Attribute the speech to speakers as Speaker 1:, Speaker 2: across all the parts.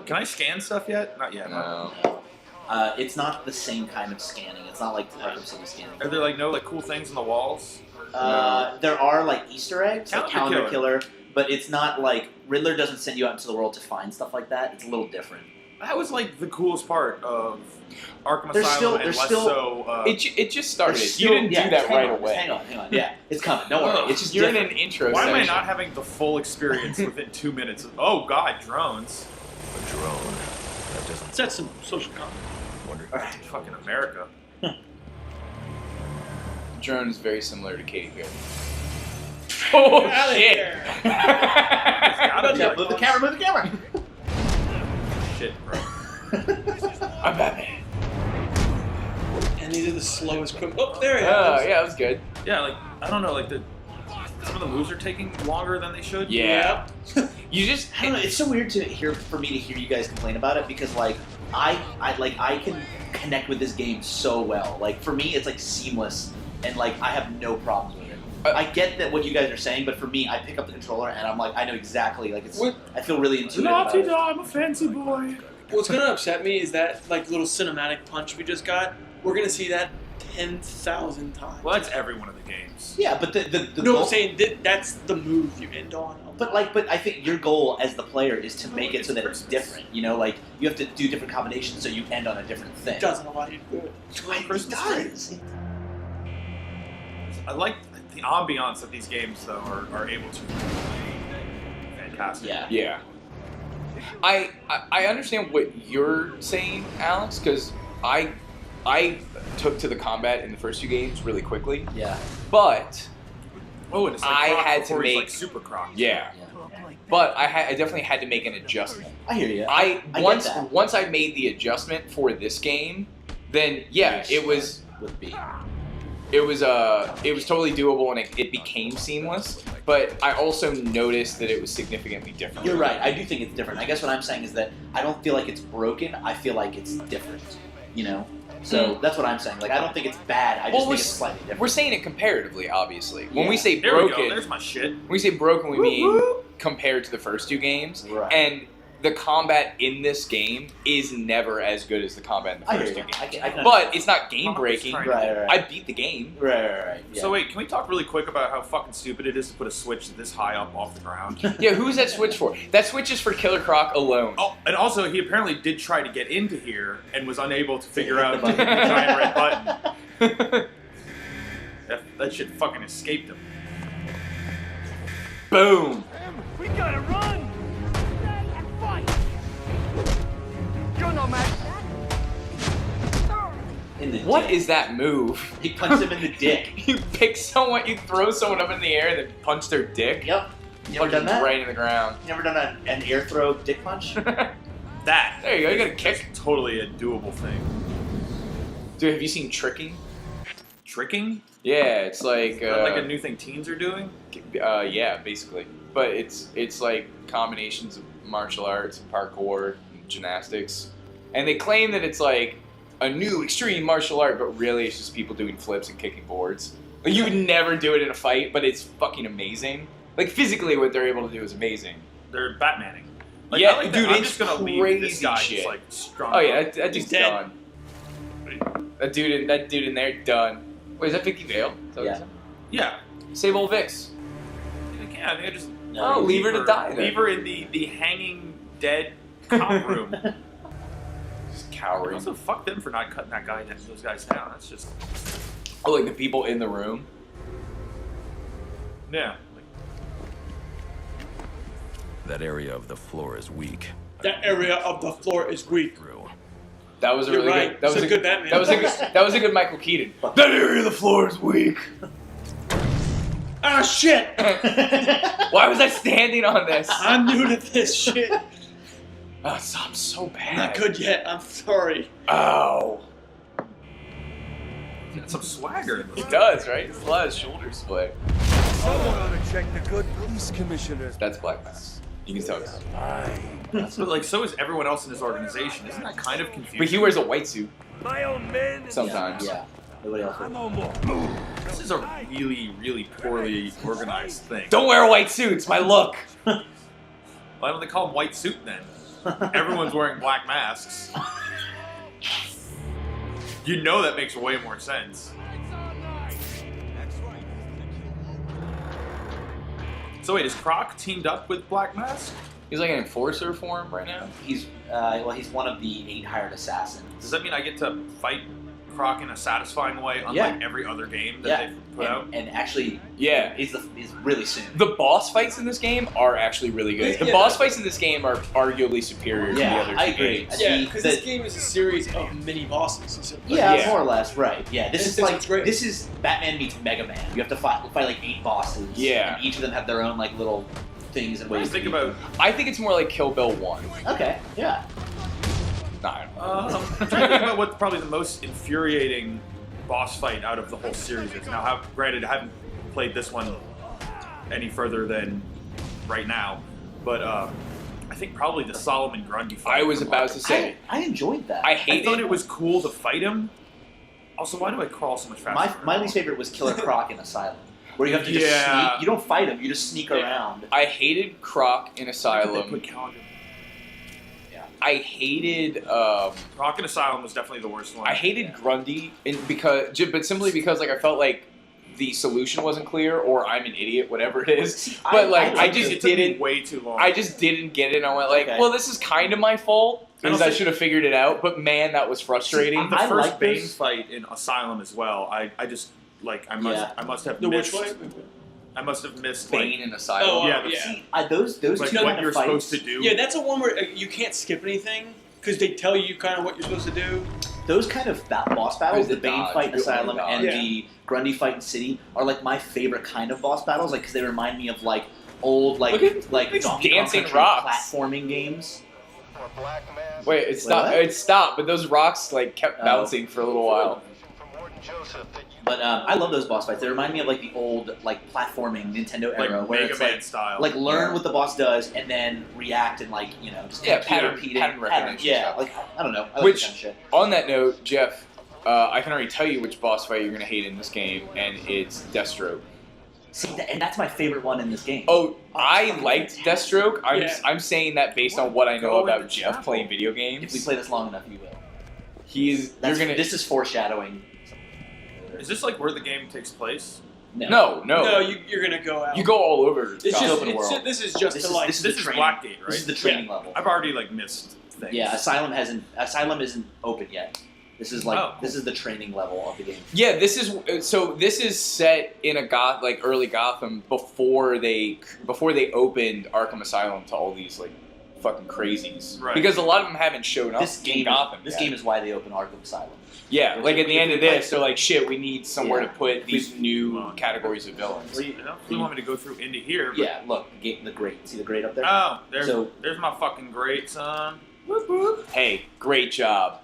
Speaker 1: Can I scan stuff yet? Not yet.
Speaker 2: No.
Speaker 3: It's not the same kind of scanning. It's not like Arkham City scanning.
Speaker 1: Are there like no like cool things on the walls?
Speaker 3: There are like Easter eggs, like
Speaker 1: Calendar
Speaker 3: Calendar Killer, but it's not like Riddler doesn't send you out into the world to find stuff like that. It's a little different.
Speaker 1: That was like the coolest part of Arkham
Speaker 3: There's
Speaker 1: Asylum,
Speaker 3: still-
Speaker 1: and
Speaker 3: there's
Speaker 1: less
Speaker 3: still-
Speaker 1: so.
Speaker 2: It just started.
Speaker 3: There's
Speaker 2: You
Speaker 3: still-
Speaker 2: didn't
Speaker 3: yeah,
Speaker 2: do that
Speaker 3: hang
Speaker 2: right
Speaker 3: on,
Speaker 2: away.
Speaker 3: Hang on. Yeah, it's coming. Don't worry. It's just
Speaker 2: You're in
Speaker 3: different.
Speaker 2: an intro
Speaker 1: Why am I
Speaker 2: section.
Speaker 1: not having the full experience within 2 minutes? Oh god, drones.
Speaker 4: A drone. That doesn't
Speaker 5: That's some social comment.
Speaker 4: wonder.
Speaker 1: Fucking America.
Speaker 2: Drone is very similar to Katy Perry. Oh shit!
Speaker 1: Gotta be
Speaker 3: Yeah,
Speaker 1: like,
Speaker 3: move the camera.
Speaker 1: shit, bro.
Speaker 2: I'm Batman.
Speaker 5: And these are the slowest quick. Oh, there it is.
Speaker 2: Oh yeah, that was good.
Speaker 1: Yeah, like I don't know, like some of the moves are taking longer than they should.
Speaker 2: Yeah. You just
Speaker 3: I don't know. It's so weird for me to hear you guys complain about it because like I can connect with this game so well. Like for me, it's like seamless, and like I have no problems with it. I get that what you guys are saying, but for me, I pick up the controller and I'm like, I know exactly. Like it's, I feel really intuitive about it.
Speaker 1: I'm a fancy boy.
Speaker 5: What's gonna upset me is that like little cinematic punch we just got. We're gonna see that 10,000 times.
Speaker 1: Well, that's every one of the games.
Speaker 3: Yeah, but the
Speaker 5: No,
Speaker 3: goal,
Speaker 5: I'm saying that's the move you end on.
Speaker 3: but I think your goal as the player is to make it so that it's different. You know, like you have to do different combinations so you end on a different thing.
Speaker 5: It doesn't allow you to do it.
Speaker 3: It
Speaker 1: Christmas
Speaker 3: does.
Speaker 1: I like the ambiance that these games though are able to. Fantastic.
Speaker 3: Yeah.
Speaker 2: yeah. I understand what you're saying, Alex, because I took to the combat in the first few games really quickly,
Speaker 3: Yeah.
Speaker 2: but
Speaker 1: Oh, and it's like
Speaker 2: I
Speaker 1: Croc
Speaker 2: had to
Speaker 1: before he's,
Speaker 2: make-
Speaker 1: like super croc.
Speaker 2: yeah. But I definitely had to make an adjustment.
Speaker 3: I hear you.
Speaker 2: I
Speaker 3: get
Speaker 2: once
Speaker 3: that.
Speaker 2: once I made the adjustment for this game, then yeah, it was
Speaker 3: with B.
Speaker 2: it was totally doable and it became seamless. But I also noticed that it was significantly different.
Speaker 3: You're right. I do think it's different. I guess what I'm saying is that I don't feel like it's broken. I feel like it's different. You know. So that's what I'm saying. Like I don't think it's bad. I just
Speaker 2: Well,
Speaker 3: think it's slightly different.
Speaker 2: We're saying it comparatively, obviously. When
Speaker 3: Yeah.
Speaker 2: we say
Speaker 1: There we
Speaker 2: broken,
Speaker 1: go. There's my shit.
Speaker 2: when we say broken, we mean compared to the first two games.
Speaker 3: Right.
Speaker 2: And the combat in this game is never as good as the combat in the
Speaker 3: I hear
Speaker 2: first
Speaker 3: you.
Speaker 2: two games.
Speaker 3: I can
Speaker 2: But it's not game breaking.
Speaker 1: Right.
Speaker 3: Right.
Speaker 2: I beat the game.
Speaker 3: Right. Yeah.
Speaker 1: So wait, can we talk really quick about how fucking stupid it is to put a switch this high up off the ground?
Speaker 2: Yeah, who's that switch for? That switch is for Killer Croc alone.
Speaker 1: Oh, and also he apparently did try to get into here and was unable to figure out the giant red button. That shit fucking escaped him.
Speaker 2: Boom.
Speaker 6: We gotta run! Stay and fight! You're no match!
Speaker 3: in the
Speaker 2: What
Speaker 3: dick.
Speaker 2: is that move?
Speaker 3: He punched him in the dick.
Speaker 2: You pick someone, you throw someone up in the air and then punch their dick.
Speaker 3: Yep. You never done that?
Speaker 2: Right in the ground.
Speaker 3: You never done an air throw dick punch?
Speaker 1: That.
Speaker 2: There you go, you got a
Speaker 1: that's
Speaker 2: kick.
Speaker 1: Totally a doable thing.
Speaker 2: Dude, have you seen tricking?
Speaker 1: Tricking?
Speaker 2: Yeah, it's like
Speaker 1: Is that like a new thing teens are doing?
Speaker 2: yeah, basically. But it's like combinations of martial arts and parkour and gymnastics. And they claim that it's like a new extreme martial art, but really it's just people doing flips and kicking boards. Like you would never do it in a fight, but it's fucking amazing. Like physically what they're able to do is amazing.
Speaker 1: They're Batmaning. Like,
Speaker 2: Yeah,
Speaker 1: I like that.
Speaker 2: dude,
Speaker 1: I'm
Speaker 2: it's
Speaker 1: just gonna leave this
Speaker 2: crazy
Speaker 1: guy
Speaker 2: shit.
Speaker 1: just like strong.
Speaker 2: Oh yeah, that dude's
Speaker 5: dead.
Speaker 2: done. That dude in there done. Wait, is that Vicky Vale? Is that what
Speaker 3: Yeah.
Speaker 2: you said?
Speaker 1: Yeah.
Speaker 2: Save old Vix.
Speaker 1: Yeah, they just
Speaker 2: Oh, leave her to die then.
Speaker 1: Leave her in the hanging dead cop room.
Speaker 2: Just cowering.
Speaker 1: Also, fuck them for not cutting that guy down, those guys down. That's just
Speaker 2: Oh, like the people in the room.
Speaker 1: yeah. Like,
Speaker 4: That area of the floor is weak.
Speaker 5: That area of the floor is weak.
Speaker 4: Through.
Speaker 2: That was a
Speaker 5: You're
Speaker 2: really
Speaker 5: right.
Speaker 2: good. That
Speaker 5: It's
Speaker 2: was
Speaker 5: a good Batman.
Speaker 2: That was a good. That was a good Michael Keaton. That area of the floor is weak.
Speaker 5: Ah, shit!
Speaker 2: Why was I standing on this?
Speaker 5: I'm new to this shit.
Speaker 2: Oh, I'm so bad.
Speaker 5: Not good yet. I'm sorry.
Speaker 2: Oh,
Speaker 1: got some swagger in
Speaker 2: he
Speaker 1: this.
Speaker 2: does, right? It's a lot of shoulder split.
Speaker 7: Someone ought to check the good police commissioners.
Speaker 2: That's Black Mass. You can tell. It's-
Speaker 1: But like, so is everyone else in his organization. Isn't that kind of confusing?
Speaker 2: But he wears a white suit
Speaker 7: My own men.
Speaker 2: sometimes.
Speaker 3: Yeah. Nobody else.
Speaker 7: I'm on board.
Speaker 1: This is a really, really poorly organized thing.
Speaker 2: Don't wear a white suit. It's my look.
Speaker 1: Why don't they call him white suit then? everyone's wearing black masks. You know that makes way more sense. So wait, is Croc teamed up with Black Mask?
Speaker 2: He's like an enforcer for him right now.
Speaker 3: He's he's one of the 8 hired assassins.
Speaker 1: Does that mean I get to fight Croc in a satisfying way, unlike every other game that they've put out?
Speaker 3: And actually,
Speaker 2: Yeah.
Speaker 3: he's really soon.
Speaker 2: The boss fights in this game are actually really good. The boss fights in this game are arguably superior to the other two games.
Speaker 5: Yeah, because this game is a series of mini bosses.
Speaker 3: More or less, right? Yeah, this is like
Speaker 5: great.
Speaker 3: this is Batman meets Mega Man. You have to fight like 8 bosses.
Speaker 2: Yeah.
Speaker 3: and each of them have their own like little things and ways.
Speaker 1: Think about.
Speaker 2: I think it's more like Kill Bill 1.
Speaker 3: Okay, yeah.
Speaker 2: No, I don't know.
Speaker 1: I'm trying to think about what probably the most infuriating boss fight out of the whole series is. Now, granted, I haven't played this one any further than right now, but I think probably the Solomon Grundy fight.
Speaker 2: I was about to say.
Speaker 3: I enjoyed that.
Speaker 2: I
Speaker 1: thought it was cool to fight him. Also, why do I crawl so much faster?
Speaker 3: My least favorite was Killer Croc in Asylum, where you have to just sneak. You don't fight him, you just sneak around.
Speaker 2: I hated Croc in Asylum. I hated
Speaker 1: Croc in Asylum was definitely the worst one.
Speaker 2: I hated Grundy but simply because like I felt like the solution wasn't clear, or I'm an idiot, whatever it is. But like I just didn't.
Speaker 1: Way too long.
Speaker 2: I just didn't get it. I went like, well, this is kind of my fault because I should have figured it out. But man, that was frustrating.
Speaker 1: The first Bane fight in Asylum as well. I just like I must have missed.
Speaker 5: Which way?
Speaker 1: I must have missed
Speaker 2: Bane in Asylum.
Speaker 3: See, those
Speaker 1: like
Speaker 3: two
Speaker 1: what
Speaker 3: kind
Speaker 1: you're
Speaker 3: of fights,
Speaker 1: supposed to do.
Speaker 5: Yeah, that's a one where you can't skip anything because they tell you kind of what you're supposed to do.
Speaker 3: Those kind of boss battles, the Bane
Speaker 2: dodge,
Speaker 3: fight in
Speaker 2: you
Speaker 3: Asylum
Speaker 2: only
Speaker 3: and
Speaker 2: dodge.
Speaker 3: the Grundy fight in City, are like my favorite kind of boss battles. Like because they remind me of like old like
Speaker 2: these
Speaker 3: Donkey Kong
Speaker 2: dancing
Speaker 3: Country
Speaker 2: rocks.
Speaker 3: platforming games.
Speaker 2: Wait, it stopped. It stopped, but those rocks like kept bouncing for a little while.
Speaker 3: But I love those boss fights. They remind me of like the old like platforming Nintendo era,
Speaker 1: like
Speaker 3: where
Speaker 1: Mega
Speaker 3: it's
Speaker 1: Man
Speaker 3: like
Speaker 1: style.
Speaker 3: like learn what the boss does and then react and like just
Speaker 2: pattern
Speaker 3: repeating
Speaker 2: recognition.
Speaker 3: Yeah, like I don't know. I like
Speaker 2: Which
Speaker 3: that kind of shit.
Speaker 2: on that note, Jeff, I can already tell you which boss fight you're gonna hate in this game, and it's Deathstroke.
Speaker 3: See, and that's my favorite one in this game.
Speaker 2: Oh, I liked Deathstroke. I'm saying that based on what I know
Speaker 1: Go
Speaker 2: about
Speaker 1: in the
Speaker 2: Geoff
Speaker 1: chapel.
Speaker 2: playing video games.
Speaker 3: If we play this long enough, you will. This is foreshadowing.
Speaker 1: Is this like where the game takes place?
Speaker 2: No.
Speaker 5: No, you're gonna go out.
Speaker 2: You go all over.
Speaker 5: It's just
Speaker 3: open world.
Speaker 5: this is just
Speaker 3: This
Speaker 5: to
Speaker 3: is-
Speaker 5: like.
Speaker 1: This is
Speaker 3: training.
Speaker 1: Blackgate, right?
Speaker 3: This is the training level.
Speaker 1: I've already like missed things.
Speaker 3: Yeah, Asylum isn't open yet. This is like this is the training level of the game.
Speaker 2: Yeah, this is set in a early Gotham before they opened Arkham Asylum to all these like fucking crazies.
Speaker 1: Right.
Speaker 2: Because a lot of them haven't shown up
Speaker 3: This
Speaker 2: in
Speaker 3: game,
Speaker 2: Gotham.
Speaker 3: this
Speaker 2: yet.
Speaker 3: game is why they open Arkham Asylum.
Speaker 2: Yeah,
Speaker 3: Which
Speaker 2: like at the end of this, they're
Speaker 3: like-
Speaker 2: like, shit, we need somewhere
Speaker 3: Yeah.
Speaker 2: to put these new categories of villains.
Speaker 1: I don't really want me to go through into here. But
Speaker 3: Yeah, look, the grate. See the grate up there?
Speaker 1: Oh, there's
Speaker 3: So-
Speaker 1: there's my fucking great son. Whoop whoop.
Speaker 2: Hey, great job.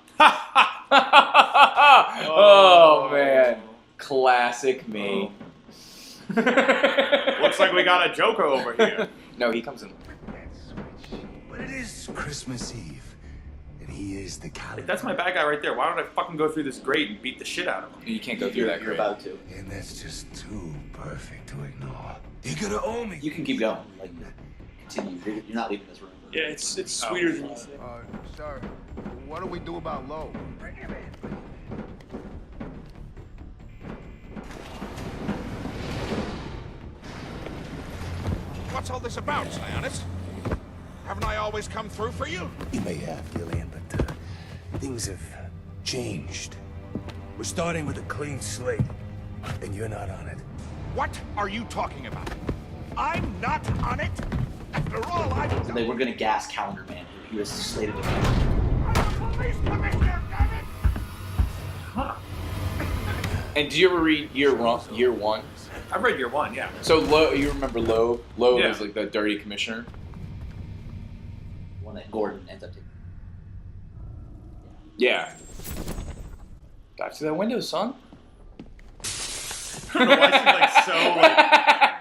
Speaker 2: Oh man, classic me.
Speaker 1: Looks like we got a Joker over here.
Speaker 2: No, he comes in.
Speaker 7: But it is Christmas Eve, and he is the calendar.
Speaker 1: Like, that's my bad guy right there. Why don't I fucking go through this grate and beat the shit out of him?
Speaker 2: You can't go through that.
Speaker 3: You're
Speaker 2: Great.
Speaker 3: about to.
Speaker 7: And that's just too perfect to ignore. You're gonna owe me.
Speaker 3: You can keep going. Like, continue. You're not leaving this room.
Speaker 5: Yeah, it's sweeter than you think.
Speaker 8: Sir, what do we do about Lowe? What's all this about, Sionis? Haven't I always come through for you?
Speaker 7: You may have, Gillian, but things have changed. We're starting with a clean slate, and you're not on it.
Speaker 8: What are you talking about? I'm not on it? After all, I've
Speaker 3: And
Speaker 8: done...
Speaker 3: they were gonna gas Calendar Man. He was slated to.
Speaker 8: I'm a police commissioner, damn it!
Speaker 1: Huh.
Speaker 2: And do you ever read Year One?
Speaker 1: I've read Year One, yeah.
Speaker 2: So you remember Loeb? Loeb
Speaker 1: Yeah.
Speaker 2: was like the dirty commissioner.
Speaker 3: One that Gordon ends up taking.
Speaker 2: Yeah. Got to that window, son.
Speaker 1: I don't know why she's like so like